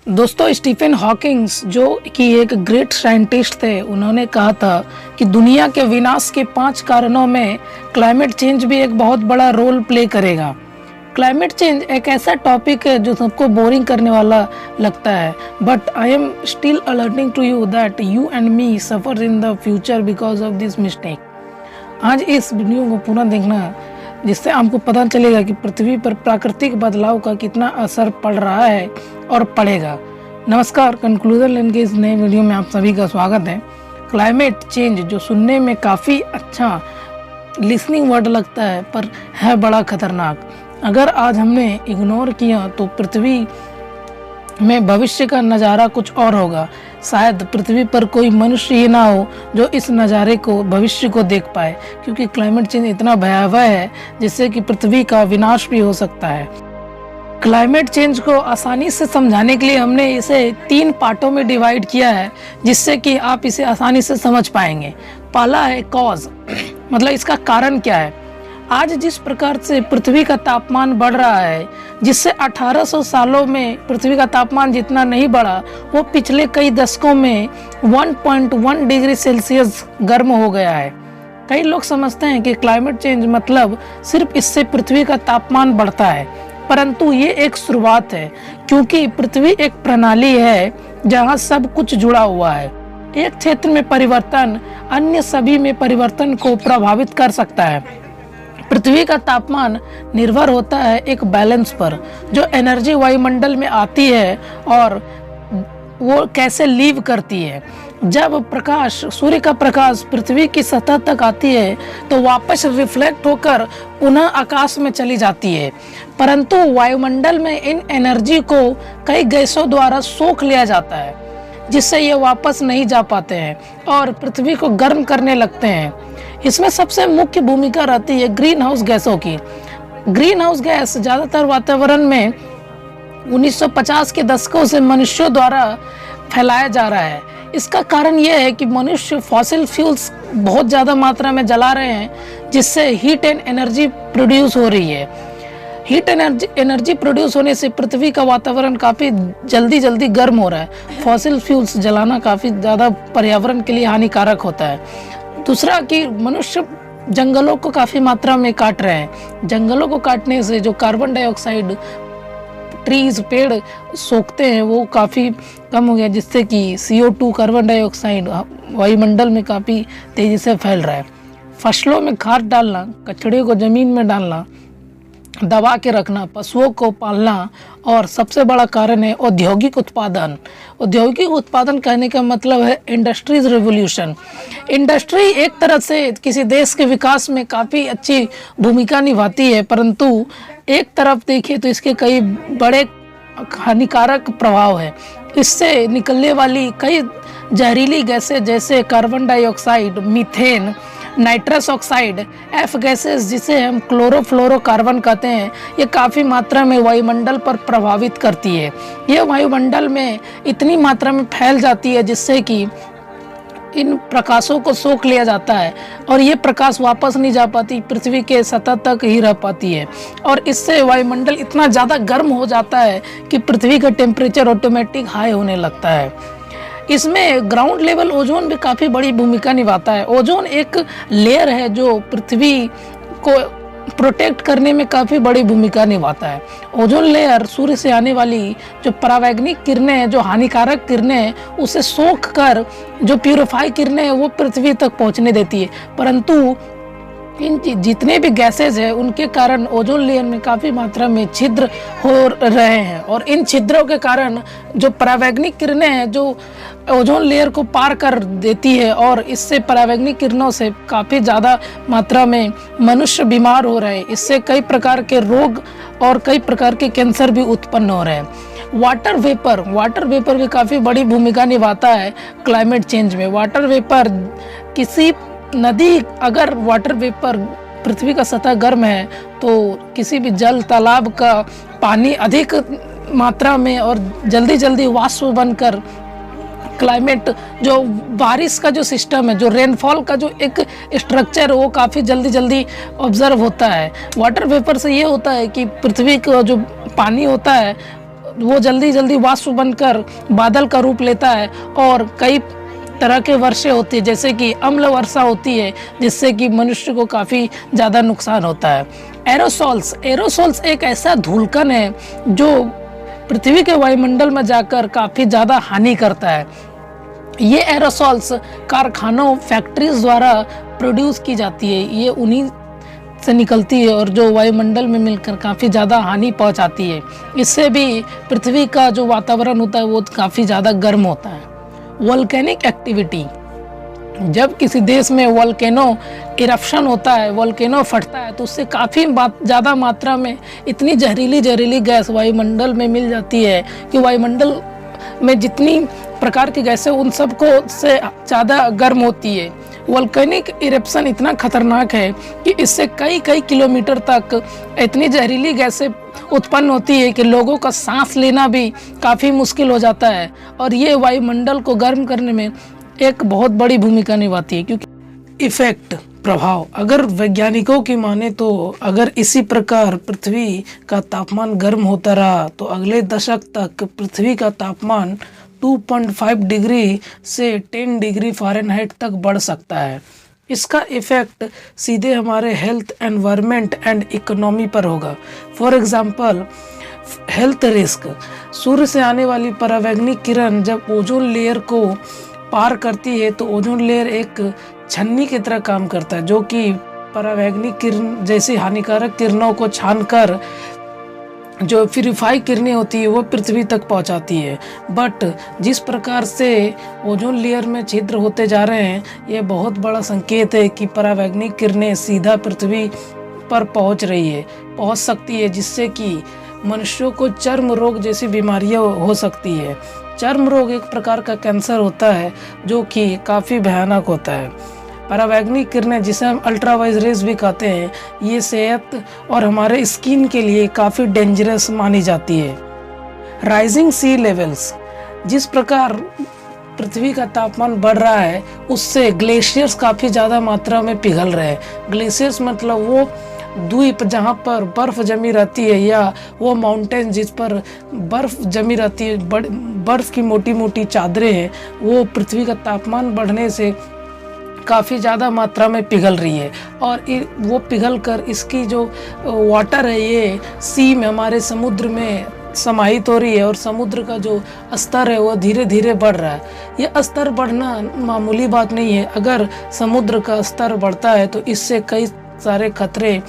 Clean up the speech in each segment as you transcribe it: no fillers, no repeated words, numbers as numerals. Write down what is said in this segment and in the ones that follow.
दोस्तों, Stephen Hawkins जो कि एक ग्रेट साइंटिस्ट थे, उन्होंने कहा था कि दुनिया के विनाश के 5 कारणों में क्लाइमेट चेंज भी एक बहुत बड़ा रोल प्ले करेगा। क्लाइमेट चेंज एक ऐसा टॉपिक है जो सबको बोरिंग करने वाला लगता है, but I am still alerting to you that you and me suffer in the future because of this mistake. आज इस वीडियो को पूरा देखना, जिससे आपको पता चलेगा कि पृथ्वी पर प्राकृतिक बदलाव का कितना असर पड़ रहा है और पड़ेगा। नमस्कार, कंक्लूजन लेने के इस नए वीडियो में आप सभी का स्वागत है। क्लाइमेट चेंज जो सुनने में काफ़ी अच्छा लिसनिंग वर्ड लगता है, पर है बड़ा खतरनाक। अगर आज हमने इग्नोर किया तो पृथ्वी में भविष्य का नज़ारा कुछ और होगा। शायद पृथ्वी पर कोई मनुष्य ही ना हो जो इस नज़ारे को, भविष्य को देख पाए, क्योंकि क्लाइमेट चेंज इतना भयावह है जिससे कि पृथ्वी का विनाश भी हो सकता है। क्लाइमेट चेंज को आसानी से समझाने के लिए हमने इसे 3 पार्टों में डिवाइड किया है, जिससे कि आप इसे आसानी से समझ पाएंगे। पहला है कॉज, मतलब इसका कारण क्या है। आज जिस प्रकार से पृथ्वी का तापमान बढ़ रहा है, जिससे 1800 सालों में पृथ्वी का तापमान जितना नहीं बढ़ा, वो पिछले कई दशकों में 1.1 डिग्री सेल्सियस गर्म हो गया है। कई लोग समझते हैं कि क्लाइमेट चेंज मतलब सिर्फ इससे पृथ्वी का तापमान बढ़ता है, परंतु ये एक शुरुआत है, क्योंकि पृथ्वी एक प्रणाली है जहाँ सब कुछ जुड़ा हुआ है। एक क्षेत्र में परिवर्तन अन्य सभी में परिवर्तन को प्रभावित कर सकता है। पृथ्वी का तापमान निर्भर होता है एक बैलेंस पर, जो एनर्जी वायुमंडल में आती है और वो कैसे लीव करती है। जब प्रकाश, सूर्य का प्रकाश पृथ्वी की सतह तक आती है तो वापस रिफ्लेक्ट होकर पुनः आकाश में चली जाती है, परंतु वायुमंडल में इन एनर्जी को कई गैसों द्वारा सोख लिया जाता है, जिससे ये वापस नहीं जा पाते हैं और पृथ्वी को गर्म करने लगते हैं। इसमें सबसे मुख्य भूमिका रहती है ग्रीन हाउस गैसों की। ग्रीन हाउस गैस ज़्यादातर वातावरण में 1950 के दशकों से मनुष्यों द्वारा फैलाया जा रहा है। इसका कारण यह है कि मनुष्य फॉसिल फ्यूल्स बहुत ज़्यादा मात्रा में जला रहे हैं, जिससे हीट एंड एनर्जी प्रोड्यूस हो रही है। हीट एनर्जी प्रोड्यूस होने से पृथ्वी का वातावरण काफ़ी जल्दी गर्म हो रहा है। फॉसिल फ्यूल्स जलाना काफ़ी ज़्यादा पर्यावरण के लिए हानिकारक होता है। दूसरा कि मनुष्य जंगलों को काफ़ी मात्रा में काट रहे हैं। जंगलों को काटने से जो कार्बन डाइऑक्साइड ट्रीज, पेड़ सोखते हैं, वो काफ़ी कम हो गया, जिससे कि CO2 कार्बन डाइऑक्साइड वायुमंडल में काफ़ी तेज़ी से फैल रहा है। फसलों में खाद डालना, कचड़े को ज़मीन में डालना, दबा के रखना, पशुओं को पालना, और सबसे बड़ा कारण है औद्योगिक उत्पादन। औद्योगिक उत्पादन कहने का मतलब है इंडस्ट्रीज रिवोल्यूशन। इंडस्ट्री एक तरह से किसी देश के विकास में काफ़ी अच्छी भूमिका निभाती है, परंतु एक तरफ देखिए तो इसके कई बड़े हानिकारक प्रभाव है। इससे निकलने वाली कई जहरीली गैसें जैसे carbon dioxide, methane, nitrous oxide, F gases जिसे हम क्लोरोफ्लोरोकार्बन कहते हैं, ये काफ़ी मात्रा में वायुमंडल पर प्रभावित करती है। ये वायुमंडल में इतनी मात्रा में फैल जाती है जिससे कि इन प्रकाशों को सोख लिया जाता है और ये प्रकाश वापस नहीं जा पाती, पृथ्वी के सतह तक ही रह पाती है, और इससे वायुमंडल इतना ज़्यादा गर्म हो जाता है कि पृथ्वी का टेम्परेचर ऑटोमेटिक हाई होने लगता है। इसमें ग्राउंड लेवल ओजोन भी काफ़ी बड़ी भूमिका निभाता है। ओजोन एक लेयर है जो पृथ्वी को प्रोटेक्ट करने में काफ़ी बड़ी भूमिका निभाता है। ओजोन लेयर सूर्य से आने वाली जो परावैंगनिक किरणें हैं, जो हानिकारक किरणें हैं, उसे सोख कर जो प्यूरिफाई किरणें हैं वो पृथ्वी तक पहुंचने देती है, परंतु इन जितने भी गैसेज हैं उनके कारण ओजोन लेयर में काफ़ी मात्रा में छिद्र हो रहे हैं, और इन छिद्रों के कारण जो परावैंगनिक किरणें हैं जो ओजोन लेयर को पार कर देती है, और इससे परावैंगनिक किरणों से काफ़ी ज़्यादा मात्रा में मनुष्य बीमार हो रहे हैं। इससे कई प्रकार के रोग और कई प्रकार के कैंसर भी उत्पन्न हो रहे हैं। वाटर वेपर भी काफ़ी बड़ी भूमिका निभाता है क्लाइमेट चेंज में। वाटर वेपर, किसी नदी, अगर वाटर वेपर, पृथ्वी का सतह गर्म है तो किसी भी जल तालाब का पानी अधिक मात्रा में और जल्दी वाष्प बनकर क्लाइमेट, जो बारिश का जो सिस्टम है, जो रेनफॉल का जो एक स्ट्रक्चर है, वो काफ़ी जल्दी ऑब्जर्व होता है। वाटर वेपर से ये होता है कि पृथ्वी का जो पानी होता है वो जल्दी जल्दी वाष्प बनकर बादल का रूप लेता है और कई तरह के वर्षा होती है, जैसे कि अम्ल वर्षा होती है, जिससे कि मनुष्य को काफ़ी ज़्यादा नुकसान होता है। एरोसोल्स एक ऐसा धूलकण है जो पृथ्वी के वायुमंडल में जाकर काफ़ी ज़्यादा हानि करता है। ये एरोसोल्स कारखानों, फैक्ट्रीज द्वारा प्रोड्यूस की जाती है, ये उन्हीं से निकलती है और जो वायुमंडल में मिलकर काफ़ी ज़्यादा हानि पहुंचाती है। इससे भी पृथ्वी का जो वातावरण होता है वो काफ़ी ज़्यादा गर्म होता है। वोल्केनिक एक्टिविटी, जब किसी देश में वोल्केनो इरप्शन होता है, वोल्केनो फटता है, तो उससे काफ़ी ज़्यादा मात्रा में इतनी जहरीली गैस वायुमंडल में मिल जाती है कि वायुमंडल में जितनी प्रकार की गैसें उन सबको से ज़्यादा गर्म होती है। वोल्केनिक इरप्शन इतना खतरनाक है कि इससे कई किलोमीटर तक इतनी जहरीली गैसें उत्पन्न होती है कि लोगों का सांस लेना भी काफ़ी मुश्किल हो जाता है और ये वायुमंडल को गर्म करने में एक बहुत बड़ी भूमिका निभाती है। क्योंकि इफेक्ट, प्रभाव, अगर वैज्ञानिकों की माने तो अगर इसी प्रकार पृथ्वी का तापमान गर्म होता रहा तो अगले दशक तक पृथ्वी का तापमान 2.5 डिग्री से 10 डिग्री फ़ारेनहाइट तक बढ़ सकता है। इसका इफ़ेक्ट सीधे हमारे हेल्थ, एनवायरनमेंट एंड इकोनॉमी पर होगा। फॉर एग्जांपल, हेल्थ रिस्क, सूर्य से आने वाली परावैंगनिक किरण जब ओजोन लेयर को पार करती है तो ओजोन लेयर एक छन्नी की तरह काम करता है, जो कि परावैंगनिक किरण जैसी हानिकारक किरणों को छानकर जो प्यूरिफाई किरणें होती है वो पृथ्वी तक पहुंचाती है। बट जिस प्रकार से ओजोन लेयर में छिद्र होते जा रहे हैं, ये बहुत बड़ा संकेत है कि परावैंगनिक किरणें सीधा पृथ्वी पर पहुंच सकती है, जिससे कि मनुष्यों को चर्म रोग जैसी बीमारियां हो सकती है। चर्म रोग एक प्रकार का कैंसर होता है जो कि काफ़ी भयानक होता है। परावैंगनिक किरणें, जिसे हम अल्ट्रावाइज रेज भी कहते हैं, ये सेहत और हमारे स्किन के लिए काफ़ी डेंजरस मानी जाती है। राइजिंग सी लेवल्स, जिस प्रकार पृथ्वी का तापमान बढ़ रहा है उससे ग्लेशियर्स काफ़ी ज़्यादा मात्रा में पिघल रहे हैं। ग्लेशियर्स मतलब वो द्वीप जहाँ पर बर्फ़ जमी रहती है या वो माउंटेन जिस पर बर्फ़ जमी रहती है, बर्फ़ की मोटी मोटी चादरें हैं, वो पृथ्वी का तापमान बढ़ने से काफ़ी ज़्यादा मात्रा में पिघल रही है और वो पिघल कर इसकी जो वाटर है ये सी में, हमारे समुद्र में समाहित हो रही है और समुद्र का जो स्तर है वो धीरे धीरे बढ़ रहा है। ये स्तर बढ़ना मामूली बात नहीं है। अगर समुद्र का स्तर बढ़ता है तो इससे कई सारे खतरे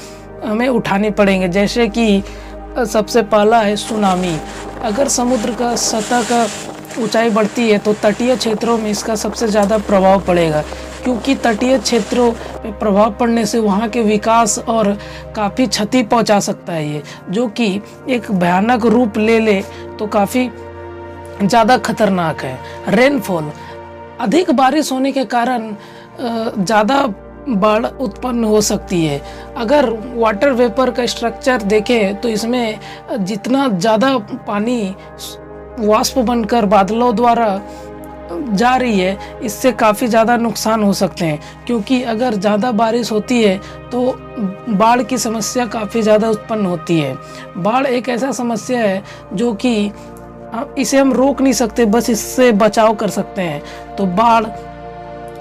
हमें उठाने पड़ेंगे, जैसे कि सबसे पहला है सुनामी। अगर समुद्र का सतह का ऊंचाई बढ़ती है तो तटीय क्षेत्रों में इसका सबसे ज़्यादा प्रभाव पड़ेगा, क्योंकि तटीय क्षेत्रों पे प्रभाव पड़ने से वहाँ के विकास और काफ़ी क्षति पहुँचा सकता है ये, जो कि एक भयानक रूप ले तो काफ़ी ज़्यादा खतरनाक है। रेनफॉल, अधिक बारिश होने के कारण ज़्यादा बाढ़ उत्पन्न हो सकती है। अगर वाटर वेपर का स्ट्रक्चर देखें तो इसमें जितना ज़्यादा पानी वाष्प बनकर बादलों द्वारा जा रही है, इससे काफ़ी ज़्यादा नुकसान हो सकते हैं, क्योंकि अगर ज़्यादा बारिश होती है तो बाढ़ की समस्या काफ़ी ज़्यादा उत्पन्न होती है। बाढ़ एक ऐसा समस्या है जो कि इसे हम रोक नहीं सकते, बस इससे बचाव कर सकते हैं। तो बाढ़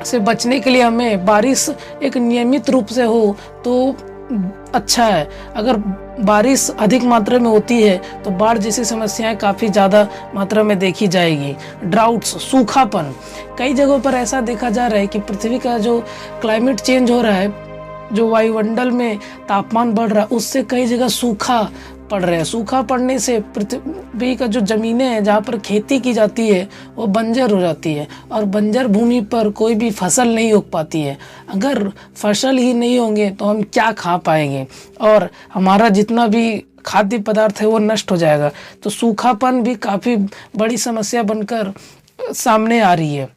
से बचने के लिए हमें बारिश एक नियमित रूप से हो तो अच्छा है। अगर बारिश अधिक मात्रा में होती है तो बाढ़ जैसी समस्याएं काफ़ी ज़्यादा मात्रा में देखी जाएगी। ड्राउट्स, सूखापन, कई जगहों पर ऐसा देखा जा रहा है कि पृथ्वी का जो क्लाइमेट चेंज हो रहा है, जो वायुमंडल में तापमान बढ़ रहा है, उससे कई जगह सूखा पड़ रहा है। सूखा पड़ने से पृथ्वी का जो ज़मीनें हैं जहाँ पर खेती की जाती है वो बंजर हो जाती है और बंजर भूमि पर कोई भी फसल नहीं उग पाती है। अगर फसल ही नहीं होंगे तो हम क्या खा पाएंगे और हमारा जितना भी खाद्य पदार्थ है वो नष्ट हो जाएगा। तो सूखापन भी काफ़ी बड़ी समस्या बनकर सामने आ रही है।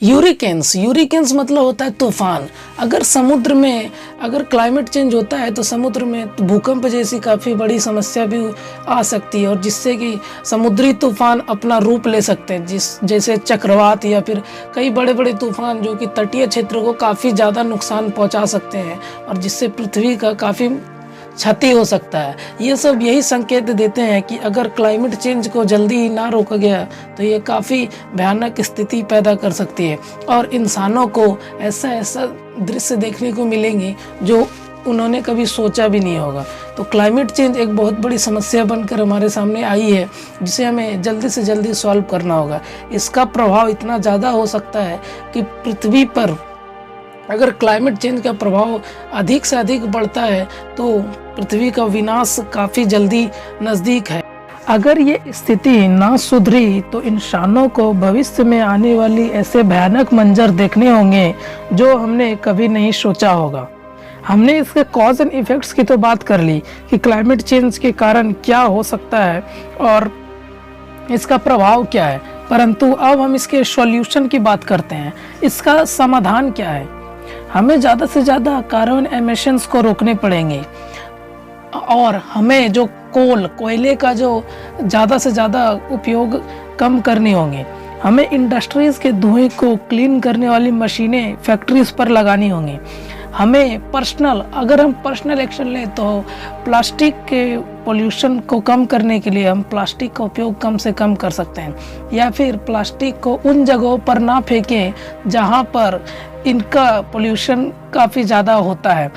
यूरिकेन्स मतलब होता है तूफान। अगर समुद्र में अगर क्लाइमेट चेंज होता है तो समुद्र में भूकंप जैसी काफ़ी बड़ी समस्या भी आ सकती है और जिससे कि समुद्री तूफान अपना रूप ले सकते हैं, जैसे चक्रवात या फिर कई बड़े बड़े तूफान जो कि तटीय क्षेत्र को काफ़ी ज़्यादा नुकसान पहुंचा सकते हैं और जिससे पृथ्वी का काफ़ी क्षति हो सकता है। ये सब यही संकेत देते हैं कि अगर क्लाइमेट चेंज को जल्दी ना रोका गया तो ये काफ़ी भयानक स्थिति पैदा कर सकती है और इंसानों को ऐसा दृश्य देखने को मिलेंगे जो उन्होंने कभी सोचा भी नहीं होगा। तो क्लाइमेट चेंज एक बहुत बड़ी समस्या बनकर हमारे सामने आई है जिसे हमें जल्दी से जल्दी सॉल्व करना होगा। इसका प्रभाव इतना ज़्यादा हो सकता है कि पृथ्वी पर अगर क्लाइमेट चेंज का प्रभाव अधिक से अधिक बढ़ता है तो पृथ्वी का विनाश काफ़ी जल्दी नज़दीक है। अगर ये स्थिति ना सुधरी तो इंसानों को भविष्य में आने वाली ऐसे भयानक मंजर देखने होंगे जो हमने कभी नहीं सोचा होगा। हमने इसके कॉज एंड इफ़ेक्ट्स की तो बात कर ली कि क्लाइमेट चेंज के कारण क्या हो सकता है और इसका प्रभाव क्या है, परंतु अब हम इसके सॉल्यूशन की बात करते हैं। इसका समाधान क्या है? हमें ज़्यादा से ज़्यादा कार्बन एमिशंस को रोकने पड़ेंगे और हमें जो कोयले का जो ज़्यादा से ज़्यादा उपयोग कम करनी होंगी। हमें इंडस्ट्रीज़ के धुएं को क्लीन करने वाली मशीनें फैक्ट्रीज़ पर लगानी होंगी। हमें अगर हम पर्सनल एक्शन लें तो प्लास्टिक के पोल्यूशन को कम करने के लिए हम प्लास्टिक का उपयोग कम से कम कर सकते हैं या फिर प्लास्टिक को उन जगहों पर ना फेंकें जहां पर इनका पोल्यूशन काफ़ी ज़्यादा होता है।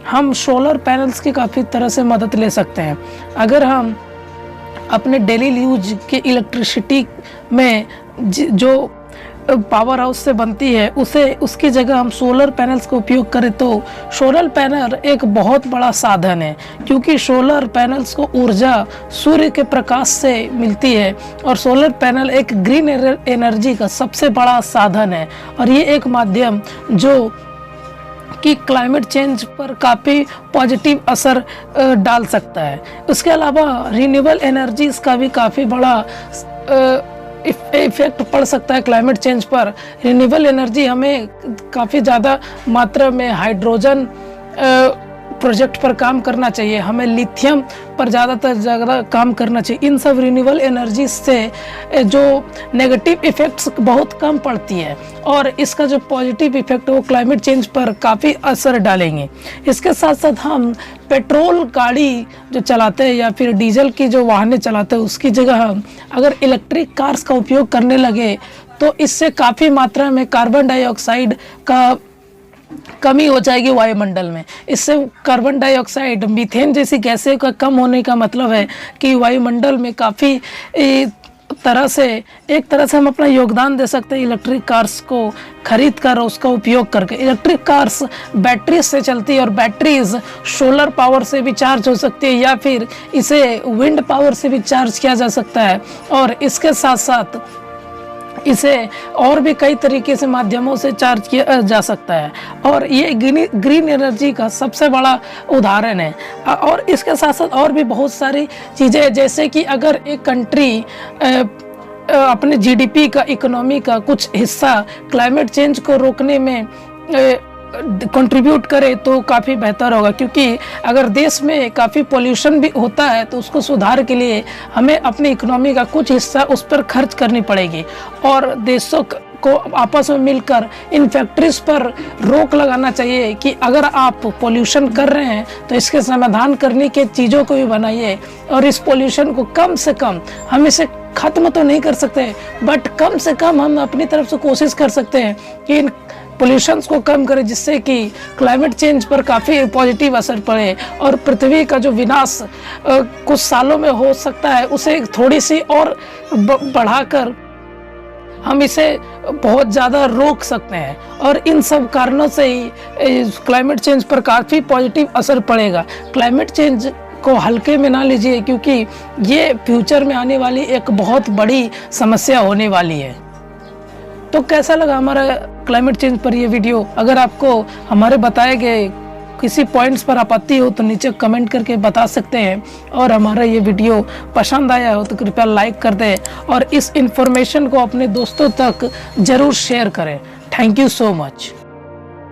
हम सोलर पैनल्स की काफ़ी तरह से मदद ले सकते हैं। अगर हम अपने डेली यूज के इलेक्ट्रिसिटी में जो पावर हाउस से बनती है उसकी जगह हम सोलर पैनल्स का उपयोग करें तो सोलर पैनल एक बहुत बड़ा साधन है, क्योंकि सोलर पैनल्स को ऊर्जा सूर्य के प्रकाश से मिलती है और सोलर पैनल एक ग्रीन एनर्जी का सबसे बड़ा साधन है और ये एक माध्यम जो कि क्लाइमेट चेंज पर काफ़ी पॉजिटिव असर डाल सकता है। उसके अलावा रिन्यूएबल एनर्जीज़ का भी काफ़ी बड़ा इफेक्ट पड़ सकता है क्लाइमेट चेंज पर। रिन्यूएबल एनर्जी हमें काफ़ी ज़्यादा मात्रा में हाइड्रोजन प्रोजेक्ट पर काम करना चाहिए, हमें लिथियम पर ज़्यादा काम करना चाहिए। इन सब रिन्यूएबल एनर्जी से जो नेगेटिव इफ़ेक्ट्स बहुत कम पड़ती है और इसका जो पॉजिटिव इफ़ेक्ट है वो क्लाइमेट चेंज पर काफ़ी असर डालेंगे। इसके साथ साथ हम पेट्रोल गाड़ी जो चलाते हैं या फिर डीजल की जो वाहनें चलाते हैं उसकी जगह हम अगर इलेक्ट्रिक कार्स का उपयोग करने लगे तो इससे काफ़ी मात्रा में कार्बन डाइऑक्साइड का कमी हो जाएगी वायुमंडल में। इससे कार्बन डाइऑक्साइड, मीथेन जैसी गैसें का कम होने का मतलब है कि वायुमंडल में काफ़ी एक तरह से हम अपना योगदान दे सकते हैं इलेक्ट्रिक कार्स को खरीद कर उसका उपयोग करके। इलेक्ट्रिक कार्स बैटरी से चलती है और बैटरीज सोलर पावर से भी चार्ज हो सकती है या फिर इसे विंड पावर से भी चार्ज किया जा सकता है और इसके साथ साथ इसे और भी कई तरीके से माध्यमों से चार्ज किया जा सकता है और ये ग्रीन एनर्जी का सबसे बड़ा उदाहरण है। और इसके साथ साथ और भी बहुत सारी चीज़ें, जैसे कि अगर एक कंट्री अपने जीडीपी का, इकोनॉमी का कुछ हिस्सा क्लाइमेट चेंज को रोकने में कंट्रीब्यूट करे तो काफ़ी बेहतर होगा, क्योंकि अगर देश में काफ़ी पोल्यूशन भी होता है तो उसको सुधार के लिए हमें अपनी इकोनॉमी का कुछ हिस्सा उस पर खर्च करनी पड़ेगी और देशों को आपस में मिलकर इन फैक्ट्रीज पर रोक लगाना चाहिए कि अगर आप पोल्यूशन कर रहे हैं तो इसके समाधान करने के चीज़ों को भी बनाइए और इस पोल्यूशन को कम से कम, हम इसे ख़त्म तो नहीं कर सकते बट कम से कम हम अपनी तरफ से कोशिश कर सकते हैं कि इन पोल्यूशंस को कम करें, जिससे कि क्लाइमेट चेंज पर काफ़ी पॉजिटिव असर पड़े और पृथ्वी का जो विनाश कुछ सालों में हो सकता है उसे थोड़ी सी और बढ़ाकर हम इसे बहुत ज़्यादा रोक सकते हैं और इन सब कारणों से ही क्लाइमेट चेंज पर काफ़ी पॉजिटिव असर पड़ेगा। क्लाइमेट चेंज को हल्के में ना लीजिए, क्योंकि ये फ्यूचर में आने वाली एक बहुत बड़ी समस्या होने वाली है। तो कैसा लगा हमारा क्लाइमेट चेंज पर ये वीडियो? अगर आपको हमारे बताए गए किसी पॉइंट्स पर आपत्ति हो तो नीचे कमेंट करके बता सकते हैं और हमारा ये वीडियो पसंद आया हो तो कृपया लाइक कर दें और इस इन्फॉर्मेशन को अपने दोस्तों तक ज़रूर शेयर करें। Thank you so much.